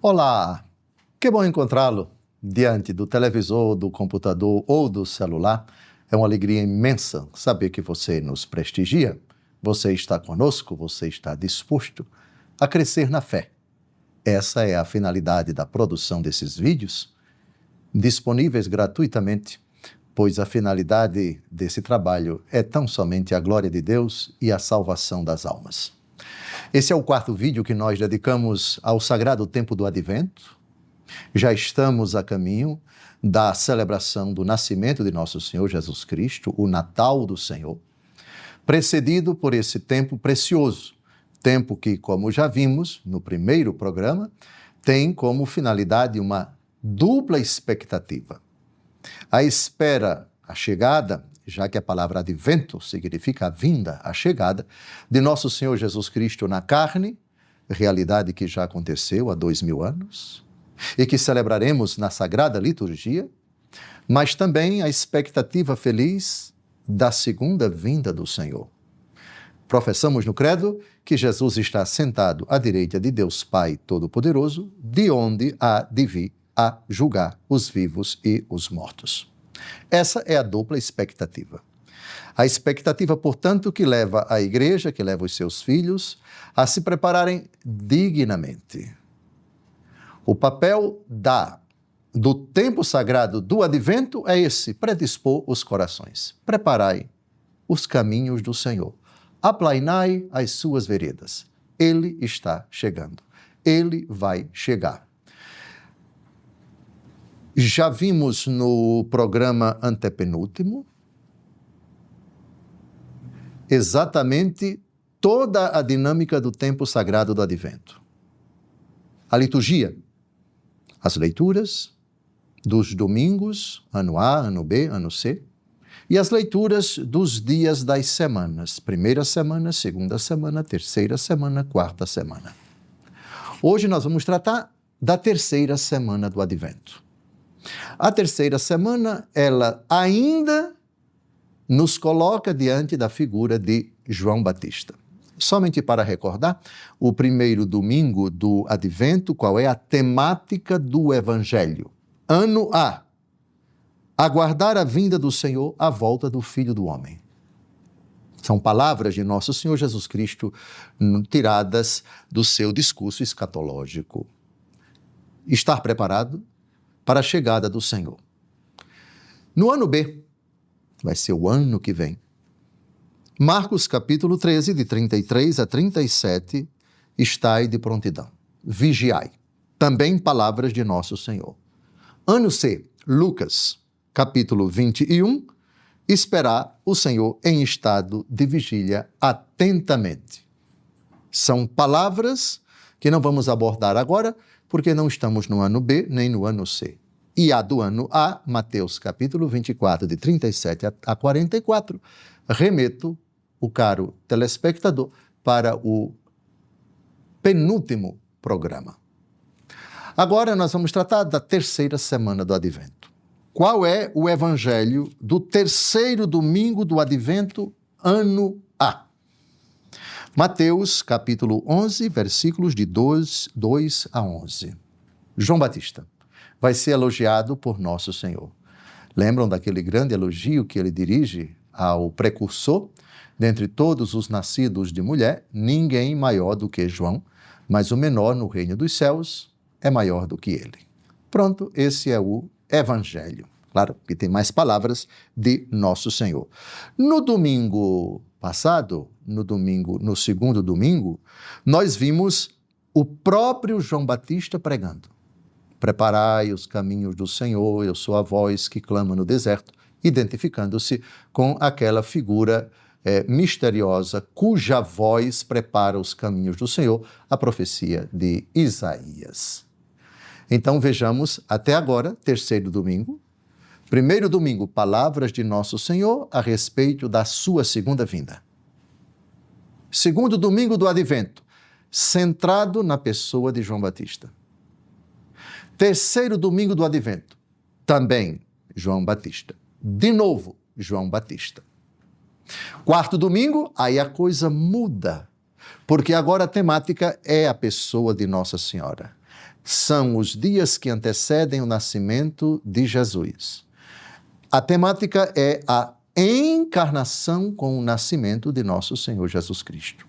Olá, que bom encontrá-lo diante do televisor, do computador ou do celular. É uma alegria imensa saber que você nos prestigia, você está conosco, você está disposto a crescer na fé. Essa é a finalidade da produção desses vídeos, disponíveis gratuitamente, pois a finalidade desse trabalho é tão somente a glória de Deus e a salvação das almas. Esse é o quarto vídeo que nós dedicamos ao sagrado tempo do Advento. Já estamos a caminho da celebração do nascimento de nosso Senhor Jesus Cristo, o Natal do Senhor, precedido por esse tempo precioso, tempo que, como já vimos no primeiro programa, tem como finalidade uma dupla expectativa. A espera, a chegada, já que a palavra advento significa a vinda, a chegada, de nosso Senhor Jesus Cristo na carne, realidade que já aconteceu há 2000 anos, e que celebraremos na Sagrada Liturgia, mas também a expectativa feliz da segunda vinda do Senhor. Professamos no credo que Jesus está sentado à direita de Deus Pai Todo-Poderoso, de onde há de vir a julgar os vivos e os mortos. Essa é a dupla expectativa. A expectativa, portanto, que leva a igreja, que leva os seus filhos a se prepararem dignamente. O papel do tempo sagrado do Advento é esse: predispor os corações. Preparai os caminhos do Senhor. Aplainai as suas veredas. Ele está chegando. Ele vai chegar. Já vimos no programa antepenúltimo exatamente toda a dinâmica do tempo sagrado do Advento. A liturgia, as leituras dos domingos, ano A, ano B, ano C, e as leituras dos dias das semanas, primeira semana, segunda semana, terceira semana, quarta semana. Hoje nós vamos tratar da terceira semana do Advento. A terceira semana, ela ainda nos coloca diante da figura de João Batista. Somente para recordar, o primeiro domingo do Advento, qual é a temática do Evangelho? Ano A. Aguardar a vinda do Senhor, a volta do Filho do Homem. São palavras de nosso Senhor Jesus Cristo tiradas do seu discurso escatológico. Estar preparado para a chegada do Senhor. No ano B, vai ser o ano que vem, Marcos capítulo 13, de 33 a 37, estai de prontidão, vigiai. Também palavras de nosso Senhor. Ano C, Lucas capítulo 21, esperar o Senhor em estado de vigília atentamente. São palavras que não vamos abordar agora, porque não estamos no ano B nem no ano C. E a do ano A, Mateus capítulo 24, de 37 a 44, remeto o caro telespectador para o penúltimo programa. Agora nós vamos tratar da terceira semana do Advento. Qual é o evangelho do terceiro domingo do Advento, ano A? Mateus, capítulo 11, versículos de 2 a 11. João Batista vai ser elogiado por nosso Senhor. Lembram daquele grande elogio que ele dirige ao precursor? Dentre todos os nascidos de mulher, ninguém maior do que João, mas o menor no reino dos céus é maior do que ele. Pronto, esse é o evangelho. Claro que tem mais palavras de nosso Senhor. No domingo passado, no segundo domingo, nós vimos o próprio João Batista pregando. Preparai os caminhos do Senhor, eu sou a voz que clama no deserto, identificando-se com aquela figura misteriosa cuja voz prepara os caminhos do Senhor, a profecia de Isaías. Então vejamos até agora, terceiro domingo. Primeiro domingo, palavras de nosso Senhor a respeito da sua segunda vinda. Segundo domingo do Advento, centrado na pessoa de João Batista. Terceiro domingo do Advento, também João Batista. De novo, João Batista. Quarto domingo, aí a coisa muda, porque agora a temática é a pessoa de Nossa Senhora. são os dias que antecedem o nascimento de Jesus. A temática é a encarnação com o nascimento de nosso Senhor Jesus Cristo.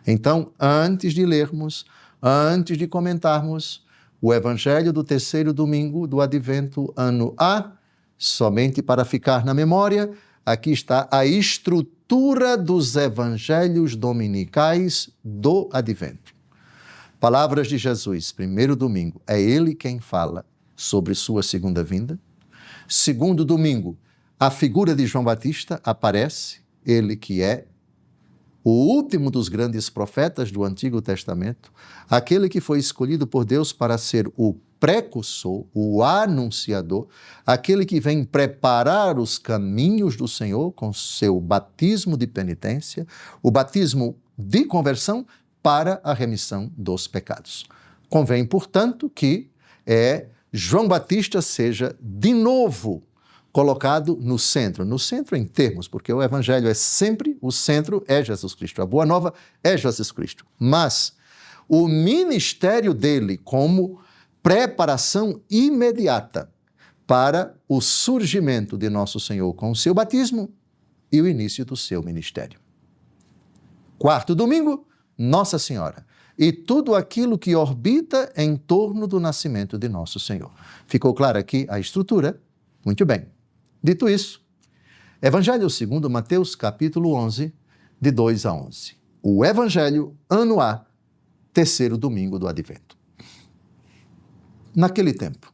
Então, antes de lermos, antes de comentarmos o Evangelho do terceiro domingo do Advento, ano A, somente para ficar na memória, aqui está a estrutura dos Evangelhos dominicais do Advento. Palavras de Jesus, primeiro domingo, é ele quem fala sobre sua segunda vinda. Segundo domingo, a figura de João Batista aparece, ele que é o último dos grandes profetas do Antigo Testamento, aquele que foi escolhido por Deus para ser o precursor, o anunciador, aquele que vem preparar os caminhos do Senhor com seu batismo de penitência, o batismo de conversão para a remissão dos pecados. Convém, portanto, que João Batista seja de novo colocado no centro em termos, porque o Evangelho é sempre, o centro é Jesus Cristo, a Boa Nova é Jesus Cristo. Mas o ministério dele como preparação imediata para o surgimento de nosso Senhor com o seu batismo e o início do seu ministério. Quarto domingo, Nossa Senhora e tudo aquilo que orbita em torno do nascimento de nosso Senhor. Ficou clara aqui a estrutura? Muito bem. Dito isso, Evangelho segundo Mateus, capítulo 11, de 2 a 11. O Evangelho, ano A, terceiro domingo do Advento. Naquele tempo,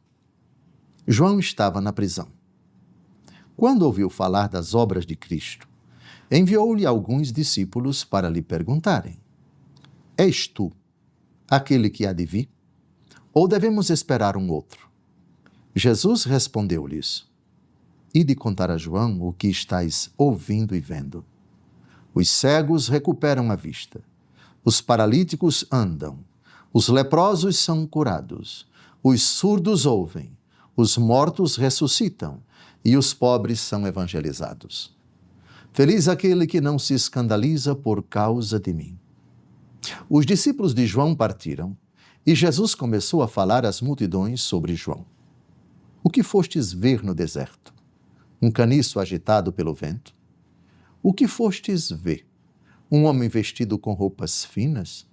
João estava na prisão. Quando ouviu falar das obras de Cristo, enviou-lhe alguns discípulos para lhe perguntarem: És tu aquele que há de vir? Ou devemos esperar um outro? Jesus respondeu-lhes: Ide contar a João o que estáis ouvindo e vendo. Os cegos recuperam a vista, os paralíticos andam, os leprosos são curados, os surdos ouvem, os mortos ressuscitam e os pobres são evangelizados. Feliz aquele que não se escandaliza por causa de mim. Os discípulos de João partiram e Jesus começou a falar às multidões sobre João. O que fostes ver no deserto? Um caniço agitado pelo vento? O que fostes ver? Um homem vestido com roupas finas?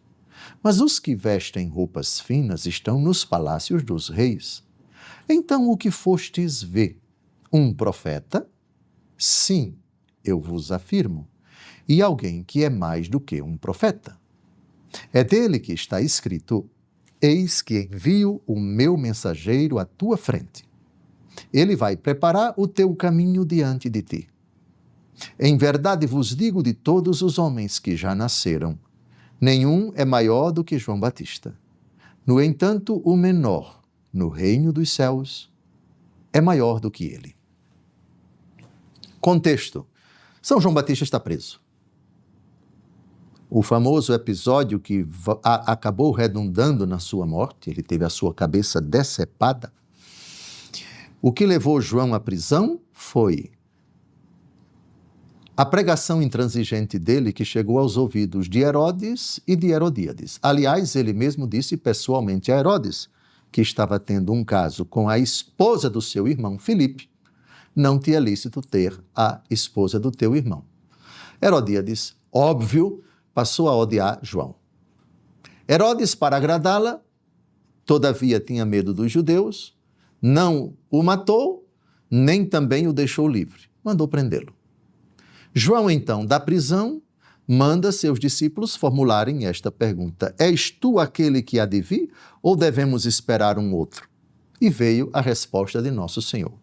Mas os que vestem roupas finas estão nos palácios dos reis. Então o que fostes ver? Um profeta? Sim, eu vos afirmo, e alguém que é mais do que um profeta. É dele que está escrito: Eis que envio o meu mensageiro à tua frente. Ele vai preparar o teu caminho diante de ti. Em verdade vos digo, de todos os homens que já nasceram, nenhum é maior do que João Batista. No entanto, o menor no reino dos céus é maior do que ele. Contexto: São João Batista está preso. O famoso episódio que acabou redundando na sua morte, ele teve a sua cabeça decepada. O que levou João à prisão foi a pregação intransigente dele, que chegou aos ouvidos de Herodes e de Herodíades. Aliás, ele mesmo disse pessoalmente a Herodes que estava tendo um caso com a esposa do seu irmão Filipe. Não te é lícito ter a esposa do teu irmão. Herodíades, óbvio, passou a odiar João. Herodes, para agradá-la, todavia tinha medo dos judeus, não o matou, nem também o deixou livre. Mandou prendê-lo. João, então, da prisão, manda seus discípulos formularem esta pergunta: És tu aquele que há de vir, ou devemos esperar um outro? E veio a resposta de nosso Senhor: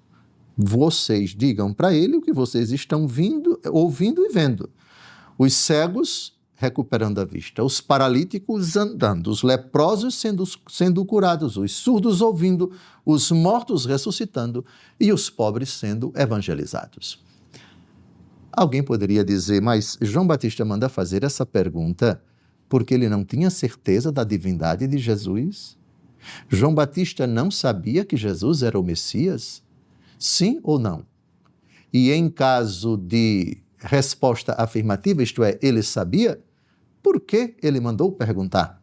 Vocês digam para ele o que vocês estão ouvindo e vendo. Os cegos recuperando a vista, os paralíticos andando, os leprosos sendo curados, os surdos ouvindo, os mortos ressuscitando e os pobres sendo evangelizados. Alguém poderia dizer: mas João Batista manda fazer essa pergunta porque ele não tinha certeza da divindade de Jesus? João Batista não sabia que Jesus era o Messias? Sim ou não? E em caso de resposta afirmativa, isto é, ele sabia, por que ele mandou perguntar?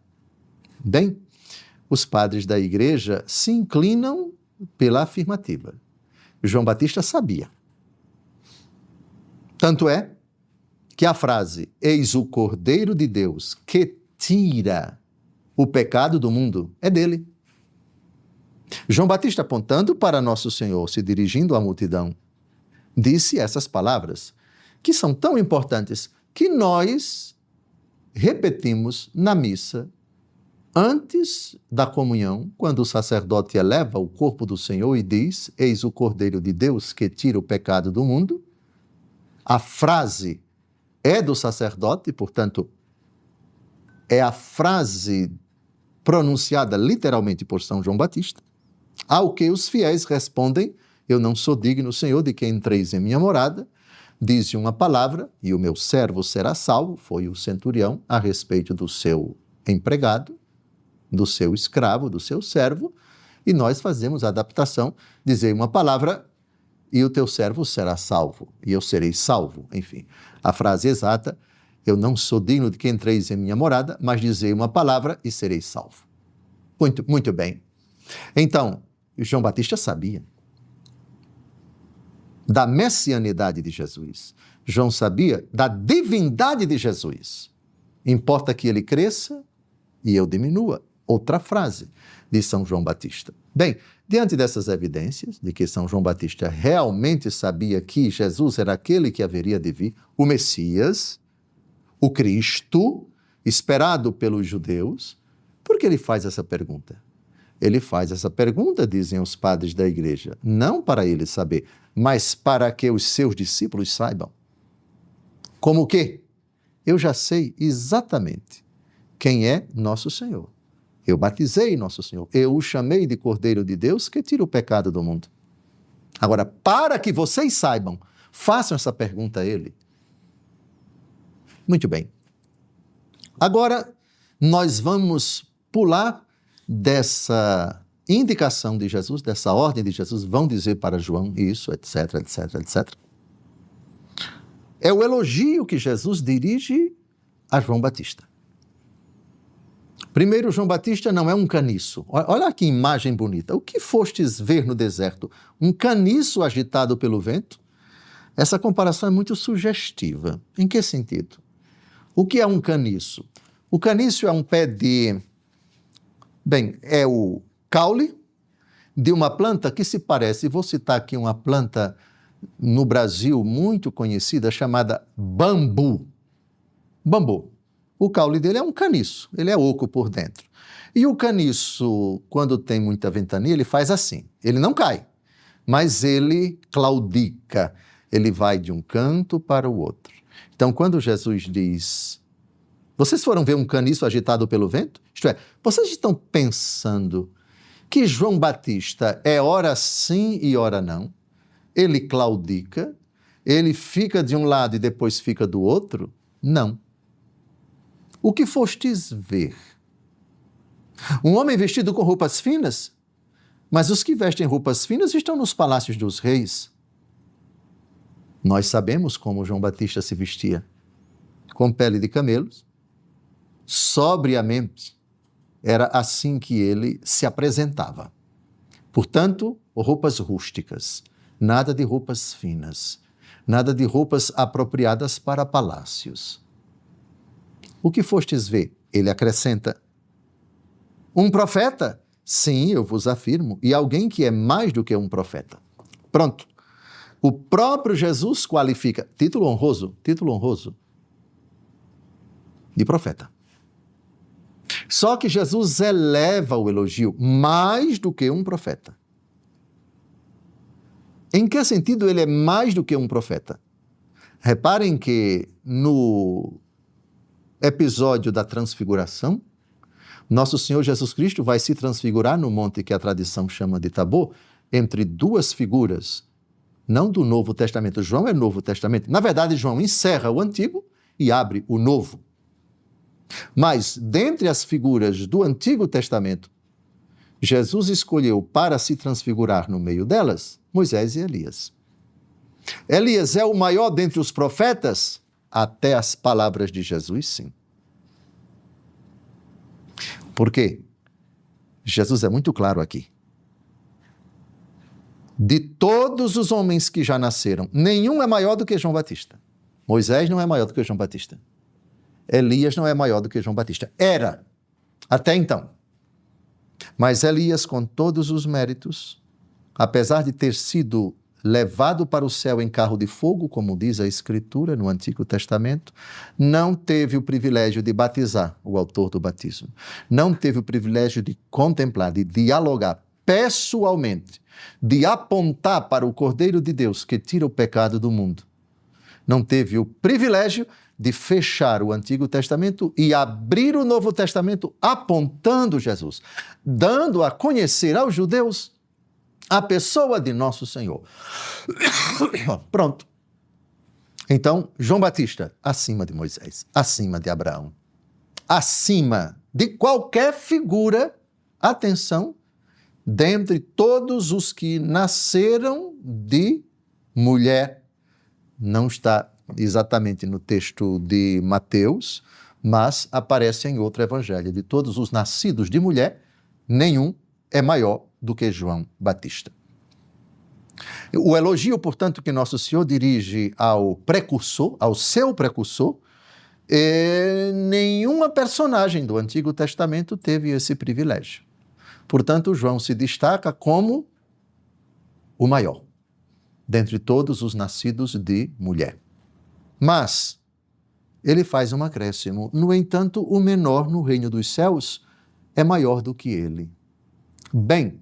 Bem, os padres da igreja se inclinam pela afirmativa. João Batista sabia. Tanto é que a frase, eis o Cordeiro de Deus que tira o pecado do mundo, é dele. João Batista, apontando para Nosso Senhor, se dirigindo à multidão, disse essas palavras, que são tão importantes, que nós repetimos na missa, antes da comunhão, quando o sacerdote eleva o corpo do Senhor e diz, eis o Cordeiro de Deus que tira o pecado do mundo. A frase é do sacerdote, portanto, é a frase pronunciada literalmente por São João Batista, ao que os fiéis respondem, eu não sou digno, Senhor, de que entreis em minha morada, dize uma palavra e o meu servo será salvo, foi o centurião a respeito do seu empregado, do seu escravo, do seu servo, e nós fazemos a adaptação, dizer uma palavra e o teu servo será salvo, e eu serei salvo, enfim. A frase exata, eu não sou digno de que entreis em minha morada, mas dizei uma palavra e serei salvo. Muito bem. Então, João Batista sabia da messianidade de Jesus. João sabia da divindade de Jesus. Importa que ele cresça e eu diminua. Outra frase de São João Batista. Bem, diante dessas evidências de que São João Batista realmente sabia que Jesus era aquele que haveria de vir, o Messias, o Cristo, esperado pelos judeus, por que ele faz essa pergunta? Ele faz essa pergunta, dizem os padres da igreja, não para ele saber, mas para que os seus discípulos saibam. Como que? Eu já sei exatamente quem é nosso Senhor. Eu batizei nosso Senhor. Eu o chamei de Cordeiro de Deus que tira o pecado do mundo. Agora, para que vocês saibam, façam essa pergunta a ele. Muito bem. Agora, nós vamos pular dessa indicação de Jesus, dessa ordem de Jesus, vão dizer para João isso, etc, etc, etc. É o elogio que Jesus dirige a João Batista. Primeiro, João Batista não é um caniço. Olha que imagem bonita. O que fostes ver no deserto? Um caniço agitado pelo vento? Essa comparação é muito sugestiva. Em que sentido? O que é um caniço? O caniço é um pé de... Bem, é o caule de uma planta que se parece... Vou citar aqui uma planta no Brasil muito conhecida chamada bambu. Bambu. O caule dele é um caniço, ele é oco por dentro. E o caniço, quando tem muita ventania, ele faz assim. Ele não cai, mas ele claudica. Ele vai de um canto para o outro. Então, quando Jesus diz, vocês foram ver um caniço agitado pelo vento? Isto é, vocês estão pensando que João Batista é ora sim e ora não? Ele claudica? Ele fica de um lado e depois fica do outro? Não. O que fostes ver? Um homem vestido com roupas finas? Mas os que vestem roupas finas estão nos palácios dos reis. Nós sabemos como João Batista se vestia. Com pele de camelos, sobriamente. Era assim que ele se apresentava. Portanto, roupas rústicas, nada de roupas finas, nada de roupas apropriadas para palácios. O que fostes ver? Ele acrescenta. Um profeta? Sim, eu vos afirmo, e alguém que é mais do que um profeta. Pronto. O próprio Jesus qualifica, título honroso de profeta. Só que Jesus eleva o elogio mais do que um profeta. Em que sentido ele é mais do que um profeta? Reparem que no episódio da transfiguração, nosso Senhor Jesus Cristo vai se transfigurar no monte que a tradição chama de Tabor, entre duas figuras, não do Novo Testamento. João é Novo Testamento. Na verdade, João encerra o Antigo e abre o Novo. Mas, dentre as figuras do Antigo Testamento, Jesus escolheu para se transfigurar no meio delas, Moisés e Elias. Elias é o maior dentre os profetas? Até as palavras de Jesus, sim. Por quê? Jesus é muito claro aqui. De todos os homens que já nasceram, nenhum é maior do que João Batista. Moisés não é maior do que João Batista. Elias não é maior do que João Batista. Era, até então. Mas Elias, com todos os méritos, apesar de ter sido levado para o céu em carro de fogo, como diz a Escritura no Antigo Testamento, não teve o privilégio de batizar o autor do batismo. Não teve o privilégio de contemplar, de dialogar pessoalmente, de apontar para o Cordeiro de Deus que tira o pecado do mundo. Não teve o privilégio de fechar o Antigo Testamento e abrir o Novo Testamento apontando Jesus, dando a conhecer aos judeus a pessoa de nosso Senhor. Pronto. Então, João Batista, acima de Moisés, acima de Abraão, acima de qualquer figura, atenção, dentre todos os que nasceram de mulher. Não está exatamente no texto de Mateus, mas aparece em outro evangelho. De todos os nascidos de mulher, nenhum é maior do que João Batista. O elogio, portanto, que Nosso Senhor dirige ao precursor, ao seu precursor, nenhuma personagem do Antigo Testamento teve esse privilégio. Portanto, João se destaca como o maior dentre todos os nascidos de mulher. Mas ele faz um acréscimo. No entanto, o menor no reino dos céus é maior do que ele. Bem,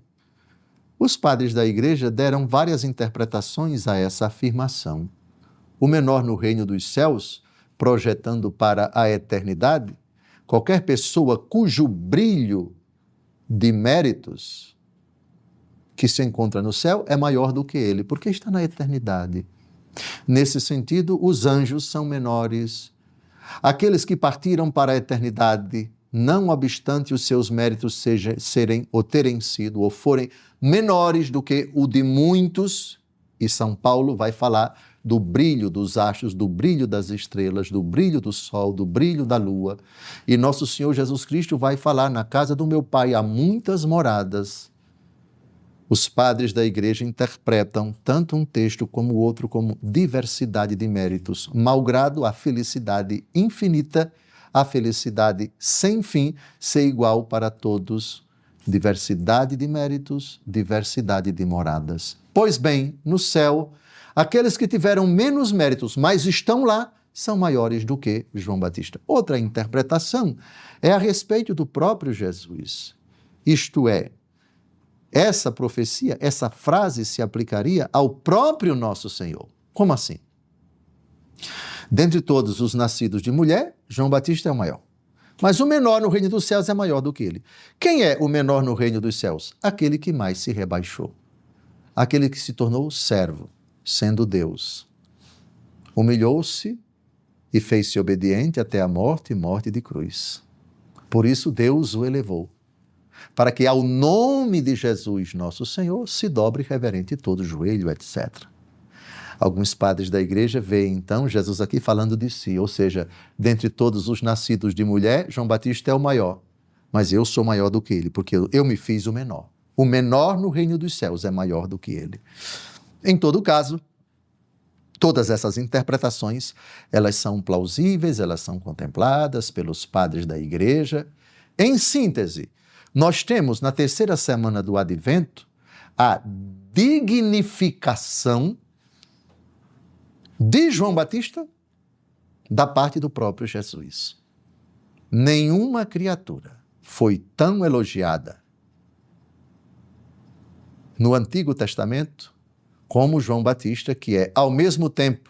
os padres da igreja deram várias interpretações a essa afirmação. O menor no reino dos céus, projetando para a eternidade, qualquer pessoa cujo brilho de méritos que se encontra no céu é maior do que ele, porque está na eternidade. Nesse sentido, os anjos são menores. Aqueles que partiram para a eternidade, não obstante os seus méritos serem ou terem sido ou forem menores do que o de muitos, e São Paulo vai falar do brilho dos astros, do brilho das estrelas, do brilho do sol, do brilho da lua. E nosso Senhor Jesus Cristo vai falar: na casa do meu Pai há muitas moradas. Os padres da igreja interpretam tanto um texto como o outro como diversidade de méritos, malgrado a felicidade infinita, a felicidade sem fim ser igual para todos. Diversidade de méritos, diversidade de moradas. Pois bem, no céu, aqueles que tiveram menos méritos, mas estão lá, são maiores do que João Batista. Outra interpretação é a respeito do próprio Jesus. Isto é, essa profecia, essa frase se aplicaria ao próprio nosso Senhor. Como assim? Dentre todos os nascidos de mulher, João Batista é o maior. Mas o menor no reino dos céus é maior do que ele. Quem é o menor no reino dos céus? Aquele que mais se rebaixou. Aquele que se tornou servo, sendo Deus. Humilhou-se e fez-se obediente até a morte e morte de cruz. Por isso Deus o elevou, para que ao nome de Jesus, nosso Senhor, se dobre reverente todo joelho, etc. Alguns padres da igreja veem, então, Jesus aqui falando de si, ou seja, dentre todos os nascidos de mulher, João Batista é o maior, mas eu sou maior do que ele, porque eu me fiz o menor. O menor no reino dos céus é maior do que ele. Em todo caso, todas essas interpretações, elas são plausíveis, elas são contempladas pelos padres da igreja. Em síntese, nós temos, na terceira semana do Advento, a dignificação de João Batista da parte do próprio Jesus. Nenhuma criatura foi tão elogiada no Antigo Testamento como João Batista, que é, ao mesmo tempo,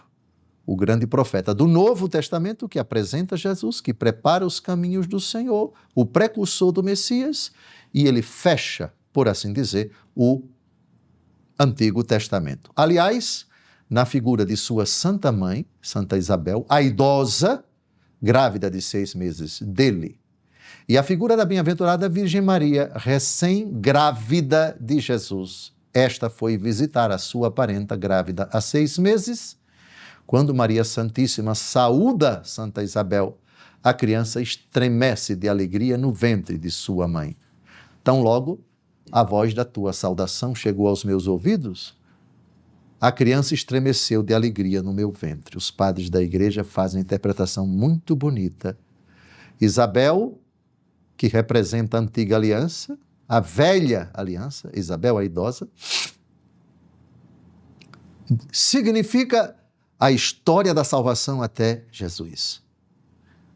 o grande profeta do Novo Testamento, que apresenta Jesus, que prepara os caminhos do Senhor, o precursor do Messias, e ele fecha, por assim dizer, o Antigo Testamento. Aliás, na figura de sua santa mãe, Santa Isabel, a idosa, grávida de 6 meses dele, e a figura da bem-aventurada Virgem Maria, recém-grávida de Jesus. Esta foi visitar a sua parenta grávida há 6 meses. Quando Maria Santíssima saúda Santa Isabel, a criança estremece de alegria no ventre de sua mãe. Tão logo a voz da tua saudação chegou aos meus ouvidos, a criança estremeceu de alegria no meu ventre. Os padres da igreja fazem uma interpretação muito bonita. Isabel, que representa a antiga aliança, a velha aliança, Isabel a idosa, significa a história da salvação até Jesus,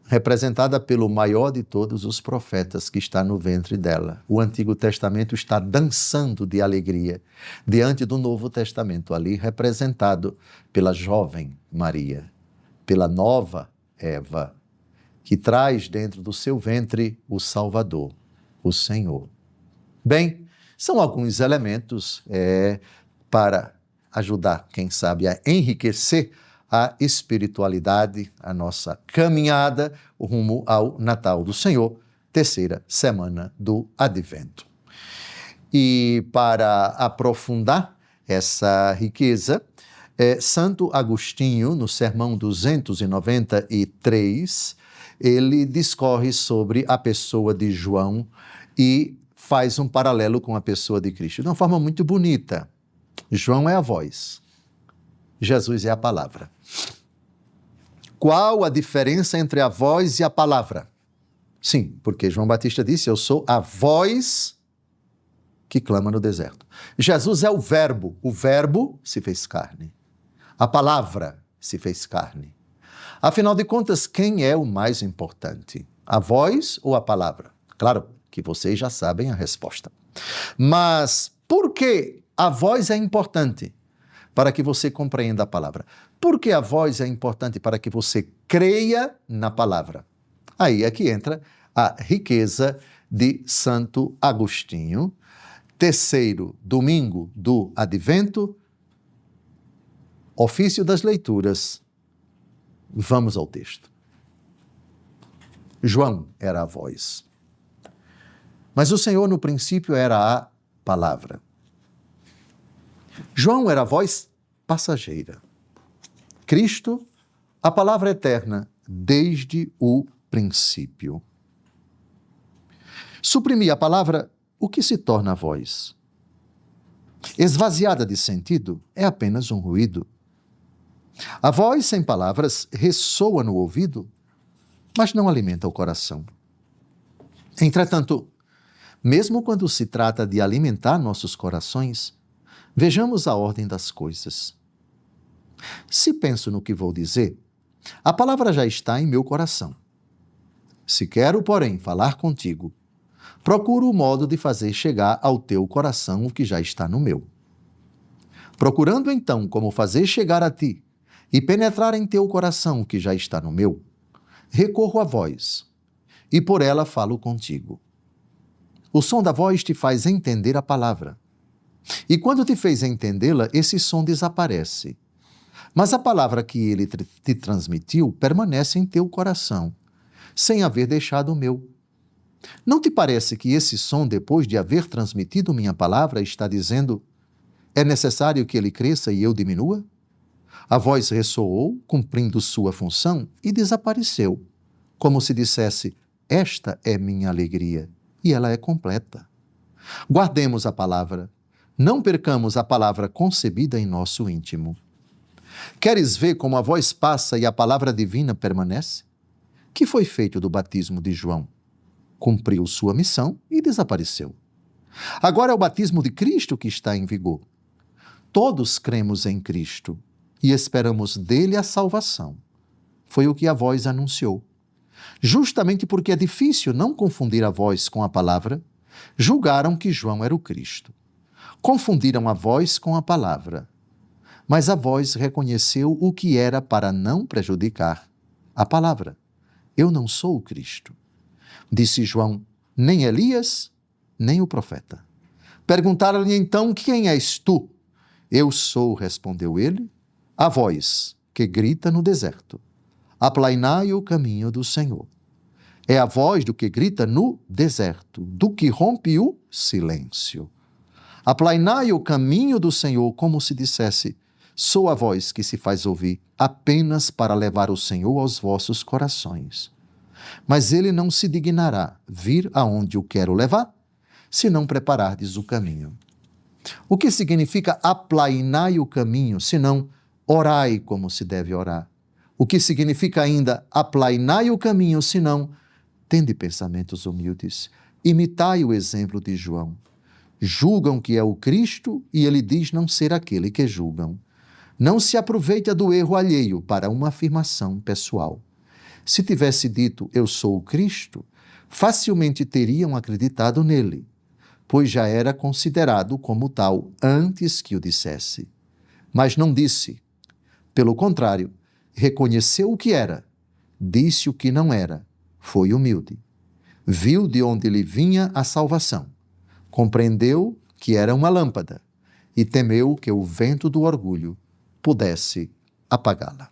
representada pelo maior de todos os profetas que está no ventre dela. O Antigo Testamento está dançando de alegria diante do Novo Testamento, ali representado pela jovem Maria, pela nova Eva, que traz dentro do seu ventre o Salvador, o Senhor. Bem, são alguns elementos para ajudar, quem sabe, a enriquecer a espiritualidade, a nossa caminhada rumo ao Natal do Senhor, terceira semana do Advento. E para aprofundar essa riqueza, Santo Agostinho, no Sermão 293, ele discorre sobre a pessoa de João e faz um paralelo com a pessoa de Cristo, de uma forma muito bonita. João é a voz, Jesus é a palavra. Qual a diferença entre a voz e a palavra? Sim, porque João Batista disse, eu sou a voz que clama no deserto. Jesus é o verbo se fez carne. A palavra se fez carne. Afinal de contas, quem é o mais importante? A voz ou a palavra? Claro que vocês já sabem a resposta. Mas por que a voz é importante? Para que você compreenda a palavra. Por que a voz é importante? Para que você creia na palavra. Aí é que entra a riqueza de Santo Agostinho, terceiro domingo do Advento, ofício das leituras. Vamos ao texto. João era a voz. Mas o Senhor no princípio era a palavra. João era a voz passageira. Cristo, a palavra eterna, desde o princípio. Suprimir a palavra, o que se torna a voz? Esvaziada de sentido, é apenas um ruído. A voz sem palavras ressoa no ouvido, mas não alimenta o coração. Entretanto, mesmo quando se trata de alimentar nossos corações, vejamos a ordem das coisas. Se penso no que vou dizer, a palavra já está em meu coração. Se quero, porém, falar contigo, procuro o modo de fazer chegar ao teu coração o que já está no meu. Procurando, então, como fazer chegar a ti e penetrar em teu coração o que já está no meu, recorro à voz, e por ela falo contigo. O som da voz te faz entender a palavra. E quando te fez entendê-la, esse som desaparece. Mas a palavra que ele te transmitiu permanece em teu coração, sem haver deixado o meu. Não te parece que esse som, depois de haver transmitido minha palavra, está dizendo: é necessário que ele cresça e eu diminua? A voz ressoou, cumprindo sua função, e desapareceu, como se dissesse: esta é minha alegria, e ela é completa. Guardemos a palavra. Não percamos a palavra concebida em nosso íntimo. Queres ver como a voz passa e a palavra divina permanece? Que foi feito do batismo de João? Cumpriu sua missão e desapareceu. Agora é o batismo de Cristo que está em vigor. Todos cremos em Cristo e esperamos dele a salvação. Foi o que a voz anunciou. Justamente porque é difícil não confundir a voz com a palavra, julgaram que João era o Cristo. Confundiram a voz com a palavra. Mas a voz reconheceu o que era para não prejudicar a palavra. Eu não sou o Cristo. Disse João, nem Elias, nem o profeta. Perguntaram-lhe então, quem és tu? Eu sou, respondeu ele, a voz que grita no deserto. Aplainai o caminho do Senhor. É a voz do que grita no deserto, do que rompe o silêncio. Aplainai o caminho do Senhor, como se dissesse, sou a voz que se faz ouvir apenas para levar o Senhor aos vossos corações. Mas ele não se dignará vir aonde o quero levar, se não preparardes o caminho. O que significa aplainai o caminho, se não orai como se deve orar? O que significa ainda aplainai o caminho, se não tende pensamentos humildes? Imitai o exemplo de João. Julgam que é o Cristo e ele diz não ser aquele que julgam. Não se aproveita do erro alheio para uma afirmação pessoal. Se tivesse dito eu sou o Cristo, facilmente teriam acreditado nele, pois já era considerado como tal antes que o dissesse. Mas não disse. Pelo contrário, reconheceu o que era, disse o que não era, foi humilde. Viu de onde lhe vinha a salvação, compreendeu que era uma lâmpada e temeu que o vento do orgulho pudesse apagá-la.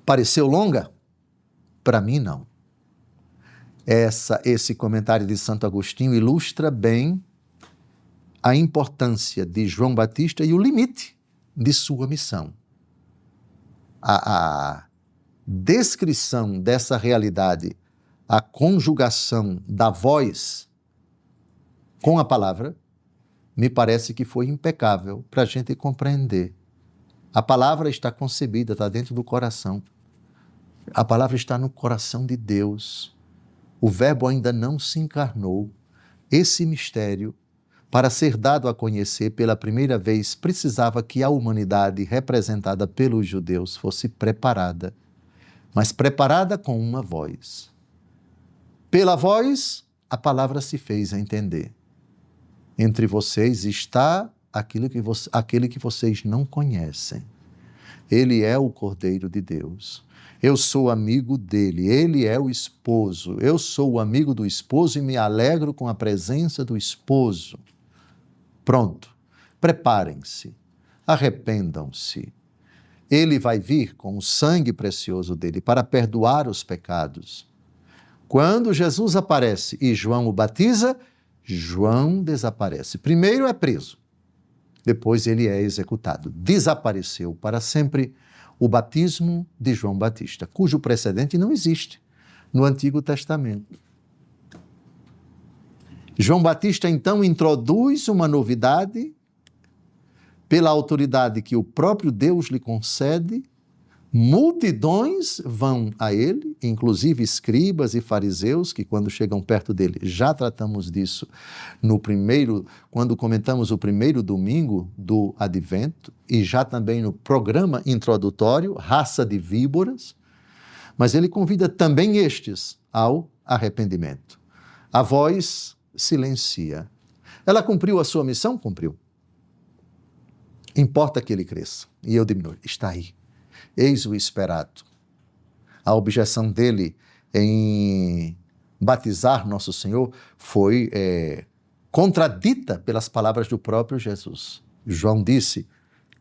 Pareceu longa? Para mim, não. Esse comentário de Santo Agostinho ilustra bem a importância de João Batista e o limite de sua missão. A descrição dessa realidade, a conjugação da voz com a palavra, me parece que foi impecável para a gente compreender. A palavra está concebida, está dentro do coração. A palavra está no coração de Deus. O Verbo ainda não se encarnou. Esse mistério, para ser dado a conhecer pela primeira vez, precisava que a humanidade, representada pelos judeus, fosse preparada, mas preparada com uma voz. Pela voz, a palavra se fez entender. Entre vocês está aquele que vocês não conhecem. Ele é o Cordeiro de Deus. Eu sou amigo dele, ele é o esposo. Eu sou o amigo do esposo e me alegro com a presença do esposo. Pronto, preparem-se, arrependam-se. Ele vai vir com o sangue precioso dele para perdoar os pecados. Quando Jesus aparece e João o batiza, João desaparece. Primeiro é preso, depois ele é executado. Desapareceu para sempre o batismo de João Batista, cujo precedente não existe no Antigo Testamento. João Batista, então, introduz uma novidade pela autoridade que o próprio Deus lhe concede. Multidões vão a ele, inclusive escribas e fariseus, que quando chegam perto dele, já tratamos disso quando comentamos o primeiro domingo do Advento, e já também no programa introdutório, Raça de Víboras, mas ele convida também estes ao arrependimento. A voz silencia. Ela cumpriu a sua missão? Cumpriu. Importa que ele cresça e eu diminua. Está aí. Eis o esperado. A objeção dele em batizar Nosso Senhor foi contradita pelas palavras do próprio Jesus. João disse,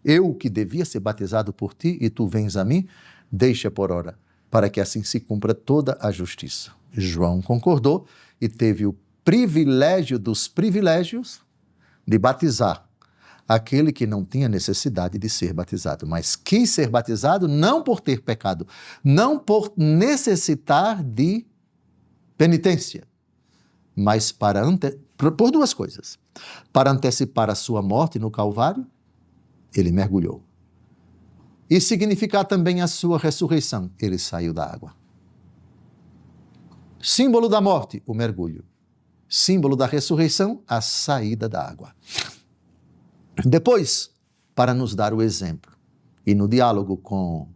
eu que devia ser batizado por ti e tu vens a mim, deixa por ora, para que assim se cumpra toda a justiça. João concordou e teve o privilégio dos privilégios de batizar aquele que não tinha necessidade de ser batizado, mas quis ser batizado não por ter pecado, não por necessitar de penitência, mas por duas coisas. Para antecipar a sua morte no Calvário, ele mergulhou. E significar também a sua ressurreição, ele saiu da água. Símbolo da morte, o mergulho. Símbolo da ressurreição, a saída da água. Depois, para nos dar o exemplo, e no diálogo com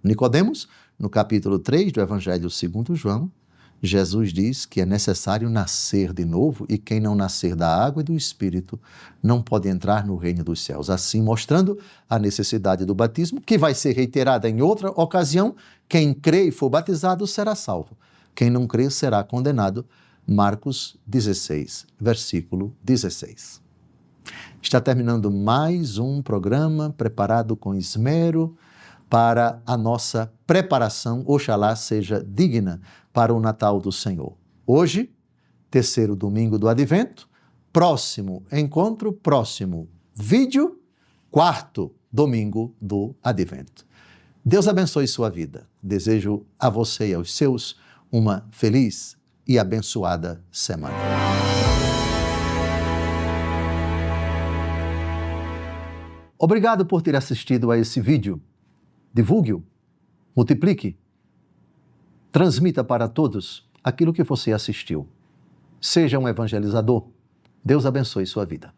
Nicodemos, no capítulo 3 do Evangelho segundo João, Jesus diz que é necessário nascer de novo e quem não nascer da água e do Espírito não pode entrar no reino dos céus. Assim, mostrando a necessidade do batismo, que vai ser reiterada em outra ocasião, quem crê e for batizado será salvo. Quem não crê será condenado. Marcos 16, versículo 16. Está terminando mais um programa preparado com esmero para a nossa preparação, oxalá seja digna para o Natal do Senhor. Hoje, terceiro domingo do Advento, próximo encontro, próximo vídeo, quarto domingo do Advento. Deus abençoe sua vida. Desejo a você e aos seus uma feliz, e abençoada semana. Obrigado por ter assistido a esse vídeo. Divulgue-o, multiplique, transmita para todos aquilo que você assistiu. Seja um evangelizador. Deus abençoe sua vida.